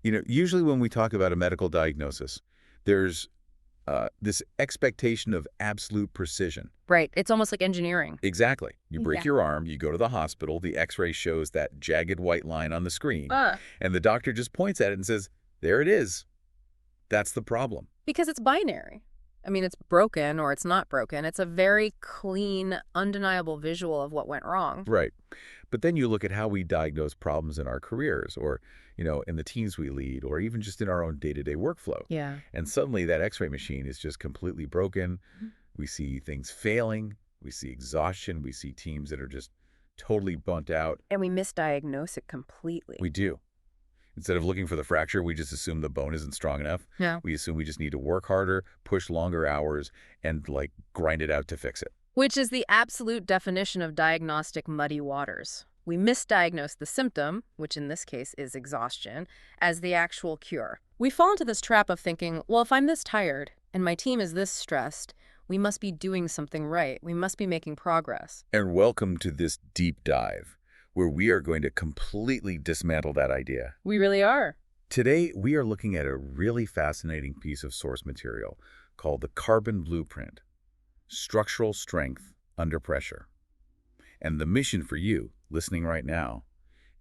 Usually when we talk about a medical diagnosis, there's this expectation of absolute precision. Right. It's almost like engineering. Exactly. You break Yeah. your arm, you go to the hospital, the x-ray shows that jagged white line on the screen, and the doctor just points at it and says, there it is. That's the problem. Because it's binary. I mean, it's broken or it's not broken. It's a very clean, undeniable visual of what went wrong. Right. But then you look at how we diagnose problems in our careers or, in the teams we lead or even just in our own day-to-day workflow. Yeah. And suddenly that x-ray machine is just completely broken. Mhm. We see things failing. We see exhaustion. We see teams that are just totally burnt out. And we misdiagnose it completely. We do. Instead of looking for the fracture, we just assume the bone isn't strong enough. Yeah. We assume we just need to work harder, push longer hours, and grind it out to fix it. Which is the absolute definition of diagnostic muddy waters. We misdiagnose the symptom, which in this case is exhaustion, as the actual cure. We fall into this trap of thinking, well, if I'm this tired and my team is this stressed, we must be doing something right. We must be making progress. And welcome to this deep dive, where we are going to completely dismantle that idea. We really are. Today, we are looking at a really fascinating piece of source material called the carbon blueprint, structural strength under pressure. And the mission for you, listening right now,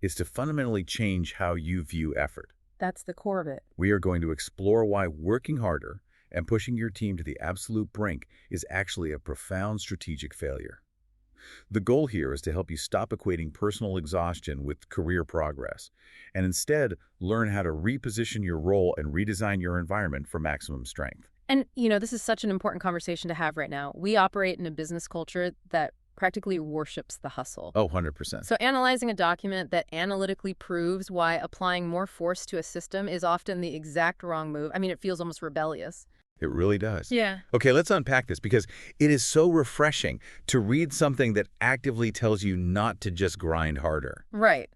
is to fundamentally change how you view effort. That's the core of it. We are going to explore why working harder and pushing your team to the absolute brink is actually a profound strategic failure. The goal here is to help you stop equating personal exhaustion with career progress, and instead learn how to reposition your role and redesign your environment for maximum strength. And, this is such an important conversation to have right now. We operate in a business culture that practically worships the hustle. Oh, 100%. So analyzing a document that analytically proves why applying more force to a system is often the exact wrong move. I mean, it feels almost rebellious. It really does. Yeah. Okay, let's unpack this because it is so refreshing to read something that actively tells you not to just grind harder. Right.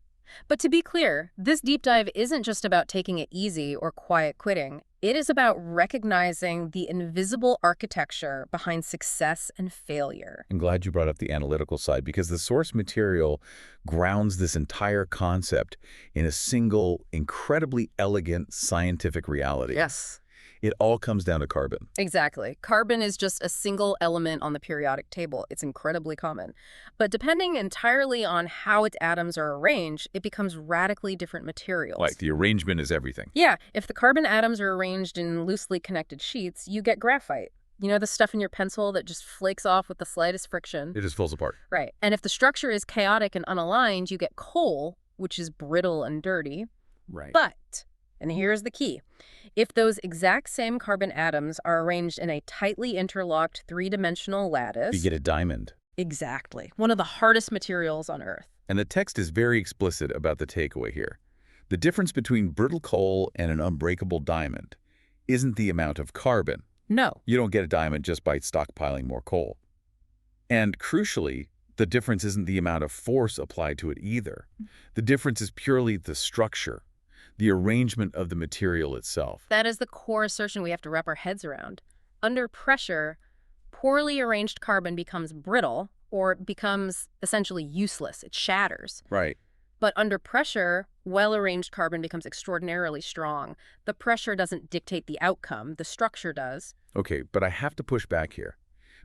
But to be clear, this deep dive isn't just about taking it easy or quiet quitting. It is about recognizing the invisible architecture behind success and failure. I'm glad you brought up the analytical side because the source material grounds this entire concept in a single, incredibly elegant scientific reality. Yes. It all comes down to carbon. Exactly. Carbon is just a single element on the periodic table. It's incredibly common. But depending entirely on how its atoms are arranged, it becomes radically different materials. Like the arrangement is everything. Yeah. If the carbon atoms are arranged in loosely connected sheets, you get graphite. The stuff in your pencil that just flakes off with the slightest friction. It just falls apart. Right. And if the structure is chaotic and unaligned, you get coal, which is brittle and dirty. Right. But, and here's the key, if those exact same carbon atoms are arranged in a tightly interlocked three-dimensional lattice... You get a diamond. Exactly. One of the hardest materials on Earth. And the text is very explicit about the takeaway here. The difference between brittle coal and an unbreakable diamond isn't the amount of carbon. No. You don't get a diamond just by stockpiling more coal. And crucially, the difference isn't the amount of force applied to it either. The difference is purely the structure, the arrangement of the material itself. That is the core assertion we have to wrap our heads around. Under pressure, poorly arranged carbon becomes brittle or becomes essentially useless. It shatters. Right. But under pressure, well-arranged carbon becomes extraordinarily strong. The pressure doesn't dictate the outcome. The structure does. Okay, but I have to push back here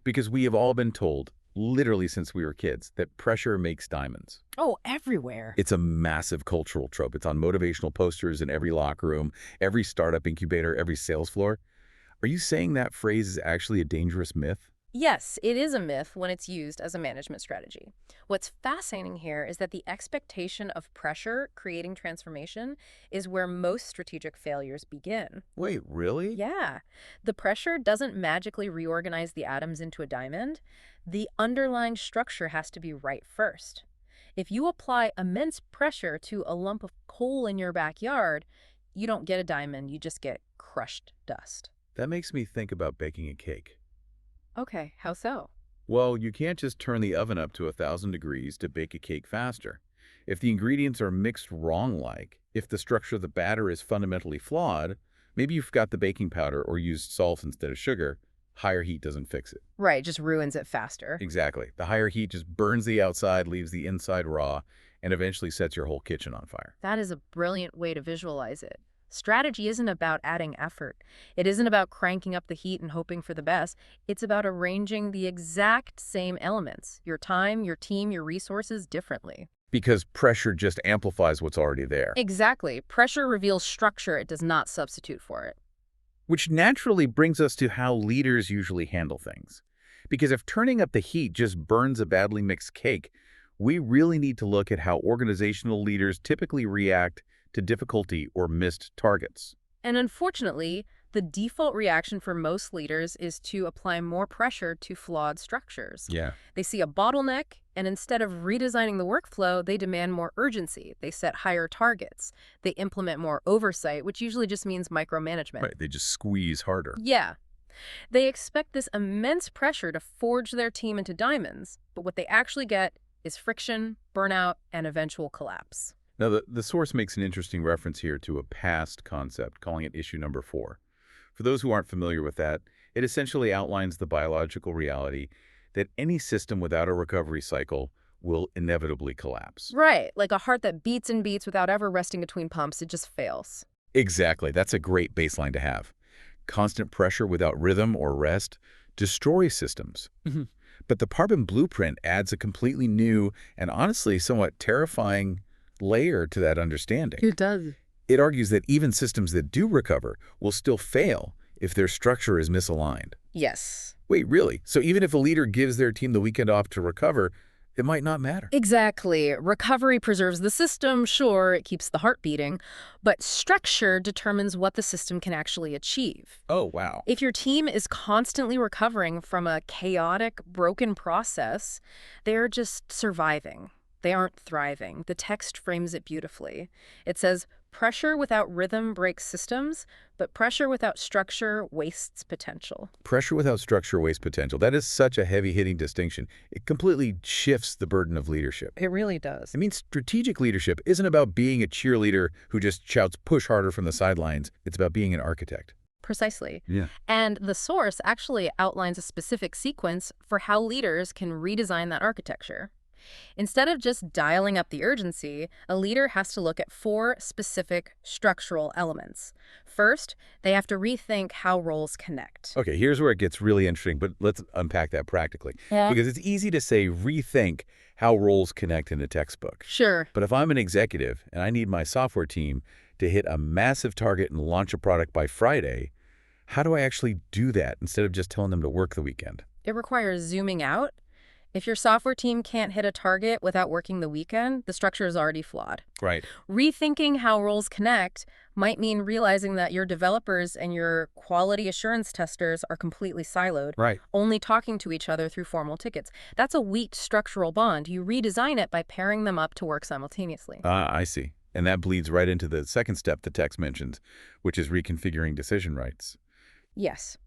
because we have all been told, literally since we were kids, that pressure makes diamonds. Oh, everywhere. It's a massive cultural trope. It's on motivational posters in every locker room, every startup incubator, every sales floor. Are you saying that phrase is actually a dangerous myth? Yes, it is a myth when it's used as a management strategy. What's fascinating here is that the expectation of pressure creating transformation is where most strategic failures begin. Wait, really? Yeah. The pressure doesn't magically reorganize the atoms into a diamond. The underlying structure has to be right first. If you apply immense pressure to a lump of coal in your backyard, you don't get a diamond, you just get crushed dust. That makes me think about baking a cake. Okay, how so? Well, you can't just turn the oven up to 1,000 degrees to bake a cake faster. If the ingredients are mixed wrong, if the structure of the batter is fundamentally flawed, maybe you forgot the baking powder or used salt instead of sugar, higher heat doesn't fix it. Right, just ruins it faster. Exactly. The higher heat just burns the outside, leaves the inside raw, and eventually sets your whole kitchen on fire. That is a brilliant way to visualize it. Strategy isn't about adding effort. It isn't about cranking up the heat and hoping for the best. It's about arranging the exact same elements, your time, your team, your resources, differently. Because pressure just amplifies what's already there. Exactly. Pressure reveals structure. It does not substitute for it. Which naturally brings us to how leaders usually handle things. Because if turning up the heat just burns a badly mixed cake, we really need to look at how organizational leaders typically react to difficulty or missed targets. And unfortunately, the default reaction for most leaders is to apply more pressure to flawed structures. Yeah. They see a bottleneck, and instead of redesigning the workflow, they demand more urgency. They set higher targets. They implement more oversight, which usually just means micromanagement. Right, they just squeeze harder. Yeah. They expect this immense pressure to forge their team into diamonds, but what they actually get is friction, burnout, and eventual collapse. Now, the source makes an interesting reference here to a past concept, calling it issue number 4. For those who aren't familiar with that, it essentially outlines the biological reality that any system without a recovery cycle will inevitably collapse. Right, like a heart that beats and beats without ever resting between pumps, it just fails. Exactly. That's a great baseline to have. Constant pressure without rhythm or rest destroys systems. But the Carbon Blueprint adds a completely new and honestly somewhat terrifying layer to that understanding. It does. It argues that even systems that do recover will still fail if their structure is misaligned. Yes. Wait, really? So even if a leader gives their team the weekend off to recover, it might not matter? Exactly. Recovery preserves the system, sure, it keeps the heart beating, but structure determines what the system can actually achieve. Oh, wow. If your team is constantly recovering from a chaotic, broken process, they're just surviving. They aren't thriving. The text frames it beautifully. It says, pressure without rhythm breaks systems, but pressure without structure wastes potential. Pressure without structure wastes potential. That is such a heavy-hitting distinction. It completely shifts the burden of leadership. It really does. I mean, strategic leadership isn't about being a cheerleader who just shouts push harder from the sidelines. It's about being an architect. Precisely. Yeah. And the source actually outlines a specific sequence for how leaders can redesign that architecture. Instead of just dialing up the urgency, a leader has to look at 4 specific structural elements. First, they have to rethink how roles connect. Okay, here's where it gets really interesting, but let's unpack that practically. Yeah. Because it's easy to say rethink how roles connect in a textbook. Sure. But if I'm an executive and I need my software team to hit a massive target and launch a product by Friday, how do I actually do that instead of just telling them to work the weekend? It requires zooming out. If your software team can't hit a target without working the weekend, the structure is already flawed. Right. Rethinking how roles connect might mean realizing that your developers and your quality assurance testers are completely siloed, Right. only talking to each other through formal tickets. That's a weak structural bond. You redesign it by pairing them up to work simultaneously. I see. And that bleeds right into the second step the text mentions, which is reconfiguring decision rights. Yes.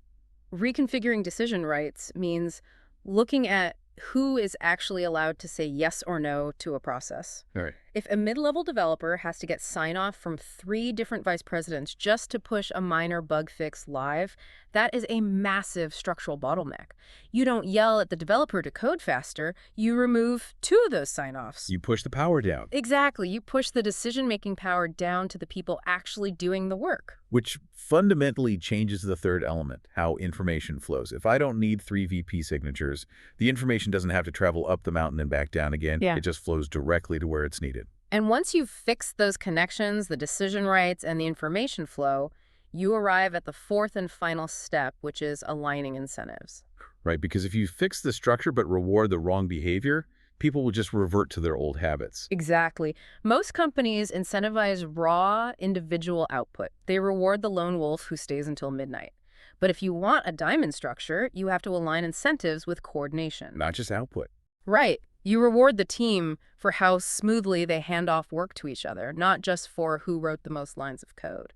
Reconfiguring decision rights means looking at who is actually allowed to say yes or no to a process. All right. If a mid-level developer has to get sign-off from 3 different vice presidents just to push a minor bug fix live, that is a massive structural bottleneck. You don't yell at the developer to code faster, you remove 2 of those sign-offs. You push the power down. Exactly. You push the decision-making power down to the people actually doing the work. Which fundamentally changes the third element, how information flows. If I don't need 3 VP signatures, the information doesn't have to travel up the mountain and back down again. Yeah. It just flows directly to where it's needed. And once you've fixed those connections, the decision rights, and the information flow, you arrive at the 4th and final step, which is aligning incentives. Right, because if you fix the structure but reward the wrong behavior, people will just revert to their old habits. Exactly. Most companies incentivize raw individual output. They reward the lone wolf who stays until midnight. But if you want a diamond structure, you have to align incentives with coordination. Not just output. Right. You reward the team for how smoothly they hand off work to each other, not just for who wrote the most lines of code.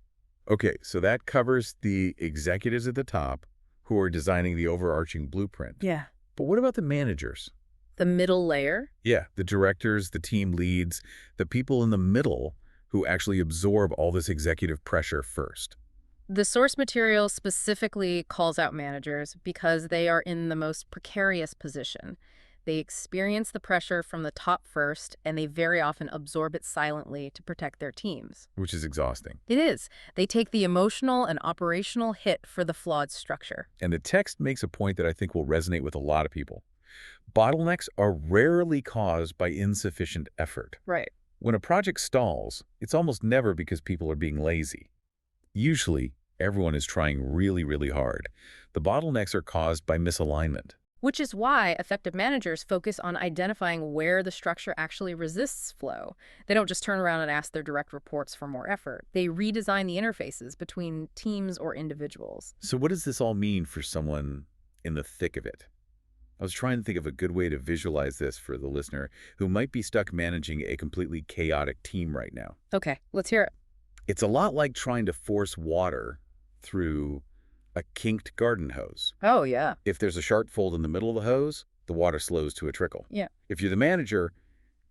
Okay, so that covers the executives at the top who are designing the overarching blueprint. Yeah. But what about the managers? The middle layer? Yeah, the directors, the team leads, the people in the middle who actually absorb all this executive pressure first. The source material specifically calls out managers because they are in the most precarious position. They experience the pressure from the top first, and they very often absorb it silently to protect their teams. Which is exhausting. It is. They take the emotional and operational hit for the flawed structure. And the text makes a point that I think will resonate with a lot of people. Bottlenecks are rarely caused by insufficient effort. Right. When a project stalls, it's almost never because people are being lazy. Usually, everyone is trying really, really hard. The bottlenecks are caused by misalignment. Which is why effective managers focus on identifying where the structure actually resists flow. They don't just turn around and ask their direct reports for more effort. They redesign the interfaces between teams or individuals. So what does this all mean for someone in the thick of it? I was trying to think of a good way to visualize this for the listener who might be stuck managing a completely chaotic team right now. Okay, let's hear it. It's a lot like trying to force water through a kinked garden hose. Oh, yeah. If there's a sharp fold in the middle of the hose, the water slows to a trickle. Yeah. If you're the manager,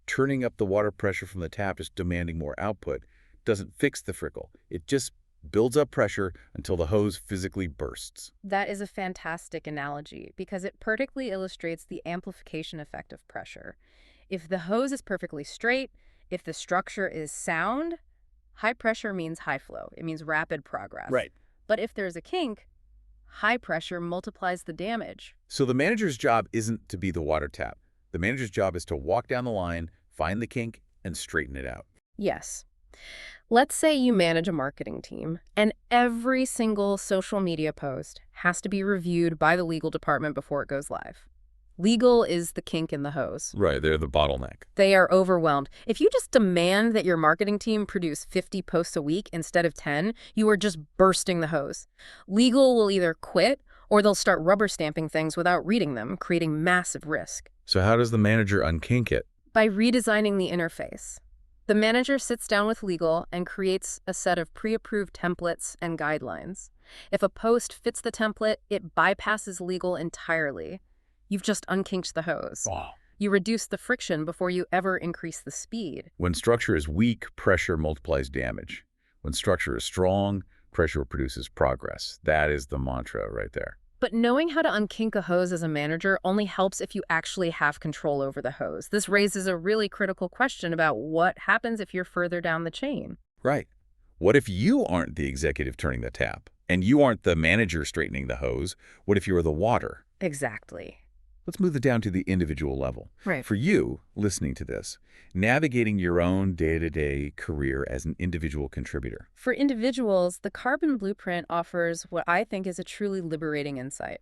turning up the water pressure from the tap, just demanding more output, doesn't fix the trickle. It just builds up pressure until the hose physically bursts. That is a fantastic analogy because it perfectly illustrates the amplification effect of pressure. If the hose is perfectly straight, if the structure is sound, high pressure means high flow. It means rapid progress. Right. But if there's a kink, high pressure multiplies the damage. So the manager's job isn't to be the water tap. The manager's job is to walk down the line, find the kink, and straighten it out. Yes. Let's say you manage a marketing team, and every single social media post has to be reviewed by the legal department before it goes live. Legal is the kink in the hose. Right, they're the bottleneck. They are overwhelmed. If you just demand that your marketing team produce 50 posts a week instead of 10, you are just bursting the hose. Legal will either quit or they'll start rubber stamping things without reading them, creating massive risk. So how does the manager unkink it? By redesigning the interface. The manager sits down with legal and creates a set of pre-approved templates and guidelines. If a post fits the template, it bypasses legal entirely. You've just unkinked the hose. Wow. You reduce the friction before you ever increase the speed. When structure is weak, pressure multiplies damage. When structure is strong, pressure produces progress. That is the mantra right there. But knowing how to unkink a hose as a manager only helps if you actually have control over the hose. This raises a really critical question about what happens if you're further down the chain. Right. What if you aren't the executive turning the tap, and you aren't the manager straightening the hose? What if you were the water? Exactly. Let's move it down to the individual level. Right. For you, listening to this, navigating your own day-to-day career as an individual contributor. For individuals, the Carbon Blueprint offers what I think is a truly liberating insight.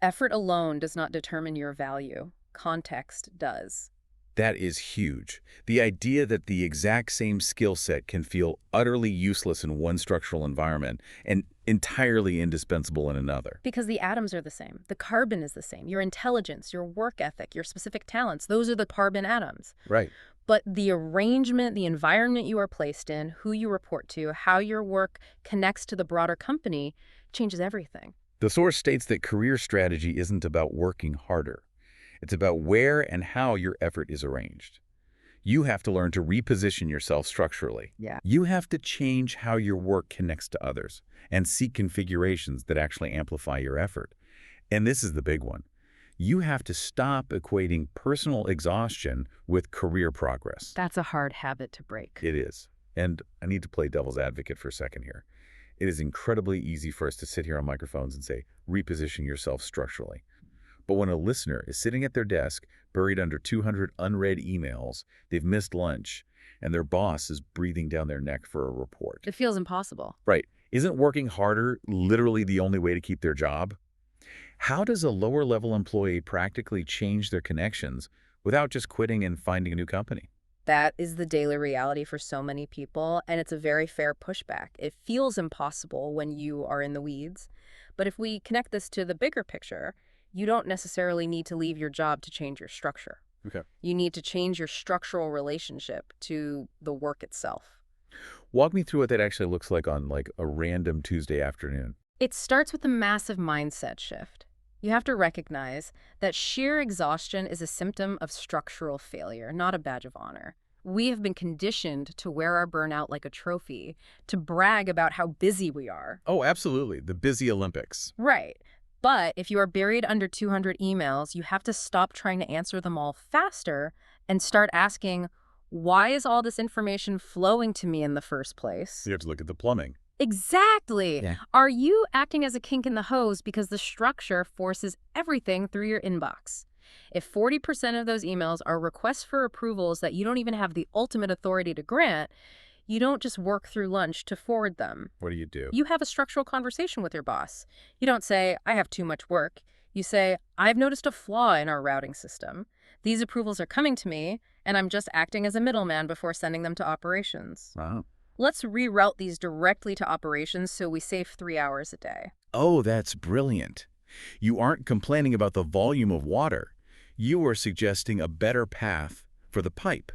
Effort alone does not determine your value. Context does. That is huge. The idea that the exact same skill set can feel utterly useless in one structural environment and entirely indispensable in another. Because the atoms are the same. The carbon is the same. Your intelligence, your work ethic, your specific talents, those are the carbon atoms. Right. But the arrangement, the environment you are placed in, who you report to, how your work connects to the broader company changes everything. The source states that career strategy isn't about working harder. It's about where and how your effort is arranged. You have to learn to reposition yourself structurally. Yeah. You have to change how your work connects to others and seek configurations that actually amplify your effort. And this is the big one. You have to stop equating personal exhaustion with career progress. That's a hard habit to break. It is. And I need to play devil's advocate for a second here. It is incredibly easy for us to sit here on microphones and say, reposition yourself structurally. But when a listener is sitting at their desk, buried under 200 unread emails, they've missed lunch, and their boss is breathing down their neck for a report. It feels impossible. Right. Isn't working harder literally the only way to keep their job? How does a lower-level employee practically change their connections without just quitting and finding a new company? That is the daily reality for so many people, and it's a very fair pushback. It feels impossible when you are in the weeds. But if we connect this to the bigger picture, you don't necessarily need to leave your job to change your structure. Okay. You need to change your structural relationship to the work itself. Walk me through what that actually looks like on a random Tuesday afternoon. It starts with a massive mindset shift. You have to recognize that sheer exhaustion is a symptom of structural failure, not a badge of honor. We have been conditioned to wear our burnout like a trophy, to brag about how busy we are. Oh, absolutely. The busy Olympics. Right. But if you are buried under 200 emails, you have to stop trying to answer them all faster and start asking, why is all this information flowing to me in the first place? You have to look at the plumbing. Exactly. Yeah. Are you acting as a kink in the hose because the structure forces everything through your inbox? If 40% of those emails are requests for approvals that you don't even have the ultimate authority to grant, you don't just work through lunch to forward them. What do you do? You have a structural conversation with your boss. You don't say, I have too much work. You say, I've noticed a flaw in our routing system. These approvals are coming to me, and I'm just acting as a middleman before sending them to operations. Wow. Let's reroute these directly to operations so we save 3 hours a day. Oh, that's brilliant. You aren't complaining about the volume of water. You are suggesting a better path for the pipe.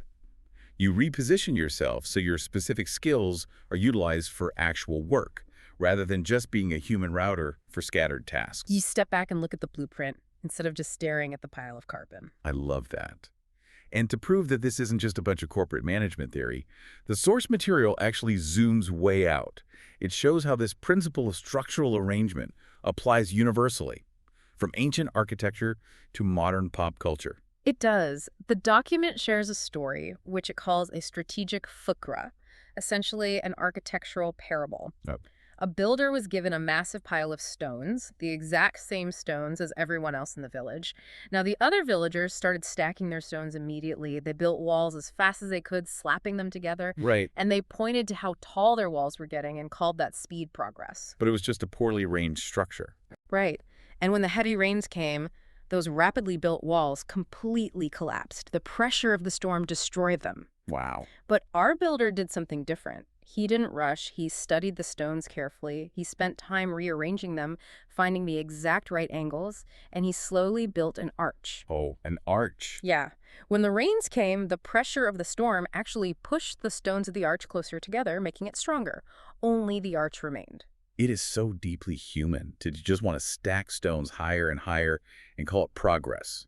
You reposition yourself so your specific skills are utilized for actual work, rather than just being a human router for scattered tasks. You step back and look at the blueprint instead of just staring at the pile of carbon. I love that. And to prove that this isn't just a bunch of corporate management theory, the source material actually zooms way out. It shows how this principle of structural arrangement applies universally, from ancient architecture to modern pop culture. It does. The document shares a story, which it calls a strategic fukra, essentially an architectural parable. Yep. A builder was given a massive pile of stones, the exact same stones as everyone else in the village. Now, the other villagers started stacking their stones immediately. They built walls as fast as they could, slapping them together. Right. And they pointed to how tall their walls were getting and called that speed progress. But it was just a poorly arranged structure. Right. And when the heavy rains came, those rapidly built walls completely collapsed. The pressure of the storm destroyed them. Wow. But our builder did something different. He didn't rush. He studied the stones carefully. He spent time rearranging them, finding the exact right angles, and he slowly built an arch. Oh, an arch. Yeah. When the rains came, the pressure of the storm actually pushed the stones of the arch closer together, making it stronger. Only the arch remained. It is so deeply human to just want to stack stones higher and higher and call it progress.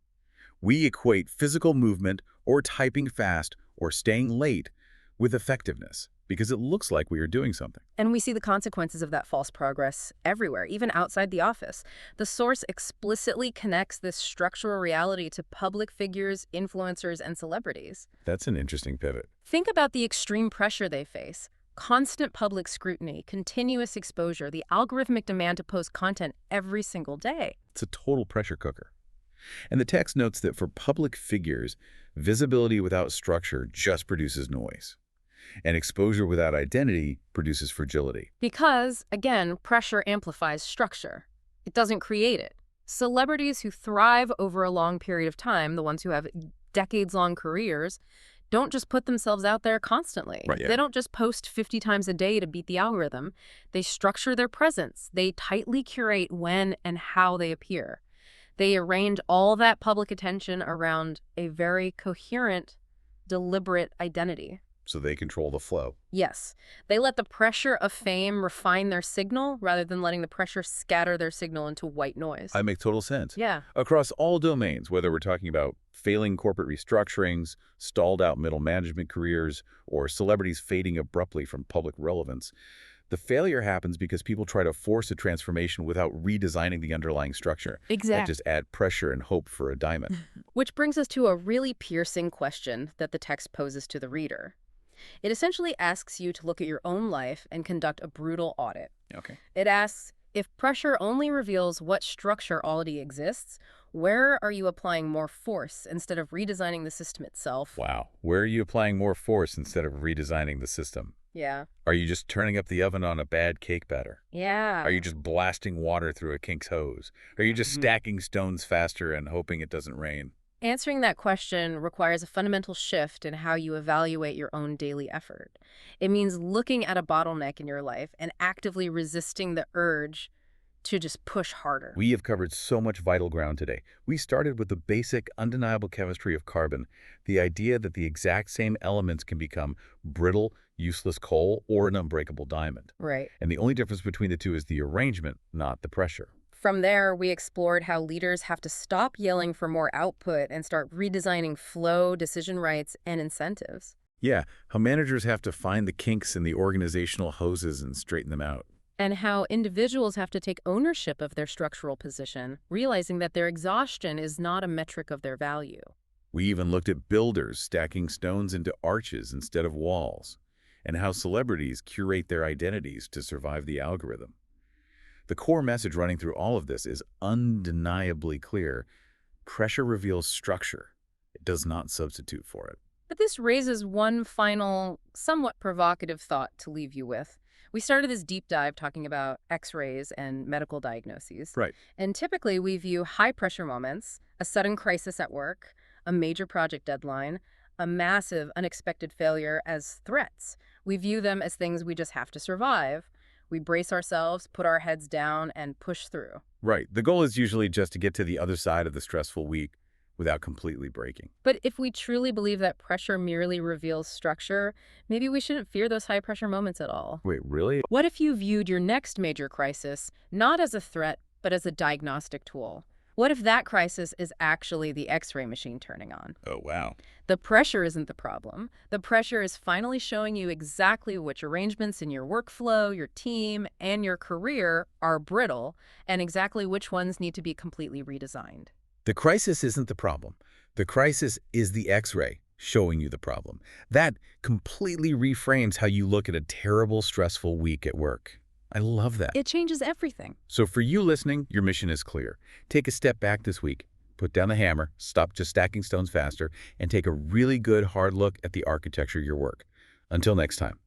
We equate physical movement or typing fast or staying late with effectiveness because it looks like we are doing something. And we see the consequences of that false progress everywhere, even outside the office. The source explicitly connects this structural reality to public figures, influencers, and celebrities. That's an interesting pivot. Think about the extreme pressure they face. Constant public scrutiny, continuous exposure, the algorithmic demand to post content every single day. It's a total pressure cooker. And the text notes that for public figures, visibility without structure just produces noise. And exposure without identity produces fragility. Because, again, pressure amplifies structure. It doesn't create it. Celebrities who thrive over a long period of time, the ones who have decades-long careers, don't just put themselves out there constantly. Right, yeah. They don't just post 50 times a day to beat the algorithm. They structure their presence. They tightly curate when and how they appear. They arrange all that public attention around a very coherent, deliberate identity. So they control the flow. Yes. They let the pressure of fame refine their signal rather than letting the pressure scatter their signal into white noise. That makes total sense. Yeah. Across all domains, whether we're talking about failing corporate restructurings, stalled out middle management careers, or celebrities fading abruptly from public relevance, the failure happens because people try to force a transformation without redesigning the underlying structure. Exactly. That just add pressure and hope for a diamond. Which brings us to a really piercing question that the text poses to the reader. It essentially asks you to look at your own life and conduct a brutal audit. Okay. It asks, if pressure only reveals what structure already exists, where are you applying more force instead of redesigning the system itself? Wow. Where are you applying more force instead of redesigning the system? Yeah. Are you just turning up the oven on a bad cake batter? Yeah. Are you just blasting water through a kink's hose? Are you just stacking stones faster and hoping it doesn't rain? Answering that question requires a fundamental shift in how you evaluate your own daily effort. It means looking at a bottleneck in your life and actively resisting the urge to just push harder. We have covered so much vital ground today. We started with the basic, undeniable chemistry of carbon, the idea that the exact same elements can become brittle, useless coal or an unbreakable diamond. Right. And the only difference between the two is the arrangement, not the pressure. From there, we explored how leaders have to stop yelling for more output and start redesigning flow, decision rights, and incentives. Yeah, how managers have to find the kinks in the organizational hoses and straighten them out. And how individuals have to take ownership of their structural position, realizing that their exhaustion is not a metric of their value. We even looked at builders stacking stones into arches instead of walls, and how celebrities curate their identities to survive the algorithm. The core message running through all of this is undeniably clear. Pressure reveals structure. It does not substitute for it. But this raises one final, somewhat provocative thought to leave you with. We started this deep dive talking about X-rays and medical diagnoses. Right. And typically we view high-pressure moments, a sudden crisis at work, a major project deadline, a massive unexpected failure as threats. We view them as things we just have to survive. We brace ourselves, put our heads down, and push through. Right. The goal is usually just to get to the other side of the stressful week without completely breaking. But if we truly believe that pressure merely reveals structure, maybe we shouldn't fear those high-pressure moments at all. Wait, really? What if you viewed your next major crisis not as a threat, but as a diagnostic tool? What if that crisis is actually the X-ray machine turning on? Oh, wow. The pressure isn't the problem. The pressure is finally showing you exactly which arrangements in your workflow, your team, and your career are brittle, and exactly which ones need to be completely redesigned. The crisis isn't the problem. The crisis is the X-ray showing you the problem. That completely reframes how you look at a terrible, stressful week at work. I love that. It changes everything. So for you listening, your mission is clear. Take a step back this week. Put down the hammer, stop just stacking stones faster, and take a really good hard look at the architecture of your work. Until next time.